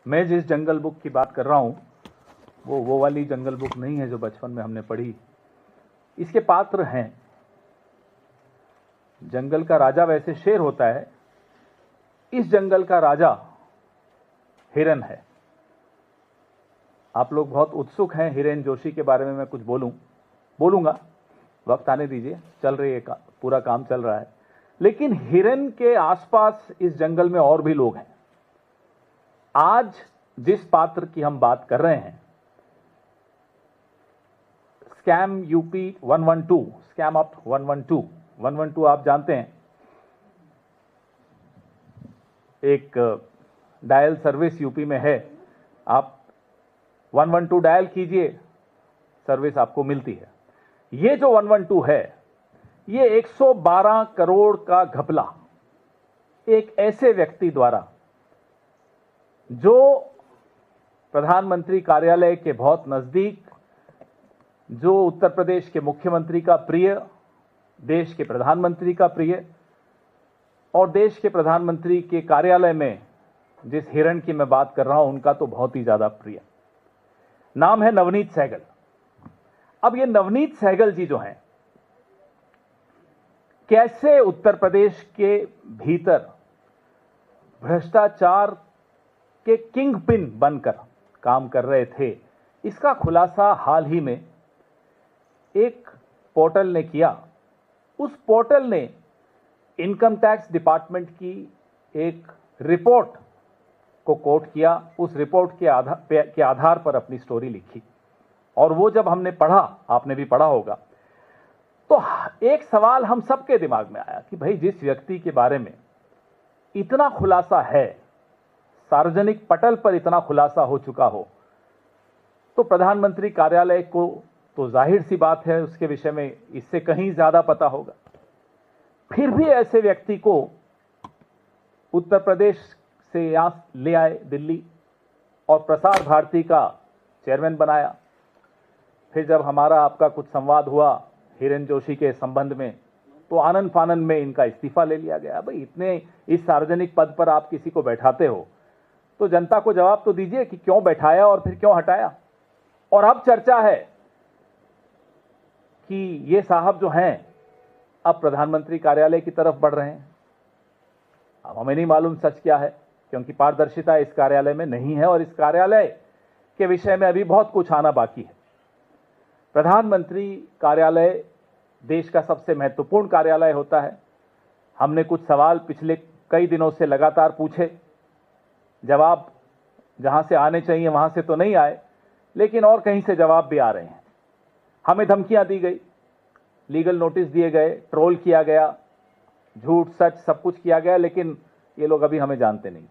मैं जिस जंगल बुक की बात कर रहा हूं वो वाली जंगल बुक नहीं है जो बचपन में हमने पढ़ी। इसके पात्र हैं, जंगल का राजा वैसे शेर होता है, इस जंगल का राजा हिरन है। आप लोग बहुत उत्सुक हैं हिरेन जोशी के बारे में मैं कुछ बोलूंगा, वक्त आने दीजिए, चल रही है पूरा काम चल रहा है। लेकिन हिरन के आसपास इस जंगल में और भी लोग हैं। आज जिस पात्र की हम बात कर रहे हैं, स्कैम यूपी 112, स्कैम अप 112 आप जानते हैं, एक डायल सर्विस यूपी में है। आप 112 डायल कीजिए, सर्विस आपको मिलती है। ये जो 112 है, ये 112 करोड़ का घपला एक ऐसे व्यक्ति द्वारा जो प्रधानमंत्री कार्यालय के बहुत नजदीक, जो उत्तर प्रदेश के मुख्यमंत्री का प्रिय, देश के प्रधानमंत्री का प्रिय, और देश के प्रधानमंत्री के कार्यालय में जिस हिरण की मैं बात कर रहा हूं उनका तो बहुत ही ज्यादा प्रिय, नाम है नवनीत सहगल। अब ये नवनीत सहगल जी जो हैं, कैसे उत्तर प्रदेश के भीतर भ्रष्टाचार के किंग पिन बनकर काम कर रहे थे, इसका खुलासा हाल ही में एक पोर्टल ने किया। उस पोर्टल ने इनकम टैक्स डिपार्टमेंट की एक रिपोर्ट को कोट किया, उस रिपोर्ट के आधार पर अपनी स्टोरी लिखी। और वो जब हमने पढ़ा, आपने भी पढ़ा होगा, तो एक सवाल हम सबके दिमाग में आया कि भाई जिस व्यक्ति के बारे में इतना खुलासा है, सार्वजनिक पटल पर इतना खुलासा हो चुका हो, तो प्रधानमंत्री कार्यालय को तो जाहिर सी बात है उसके विषय में इससे कहीं ज्यादा पता होगा। फिर भी ऐसे व्यक्ति को उत्तर प्रदेश से यहां ले आए दिल्ली और प्रसार भारती का चेयरमैन बनाया। फिर जब हमारा आपका कुछ संवाद हुआ हिरेन जोशी के संबंध में, तो आनंद फानन में इनका इस्तीफा ले लिया गया। भाई इतने इस सार्वजनिक पद पर आप किसी को बैठाते हो तो जनता को जवाब तो दीजिए कि क्यों बैठाया और फिर क्यों हटाया। और अब चर्चा है कि ये साहब जो हैं अब प्रधानमंत्री कार्यालय की तरफ बढ़ रहे हैं। अब हमें नहीं मालूम सच क्या है, क्योंकि पारदर्शिता इस कार्यालय में नहीं है और इस कार्यालय के विषय में अभी बहुत कुछ आना बाकी है। प्रधानमंत्री कार्यालय देश का सबसे महत्वपूर्ण कार्यालय होता है। हमने कुछ सवाल पिछले कई दिनों से लगातार पूछे, जवाब जहां से आने चाहिए वहां से तो नहीं आए, लेकिन और कहीं से जवाब भी आ रहे हैं। हमें धमकियां दी गई, लीगल नोटिस दिए गए, ट्रोल किया गया, झूठ सच सब कुछ किया गया, लेकिन ये लोग अभी हमें जानते नहीं।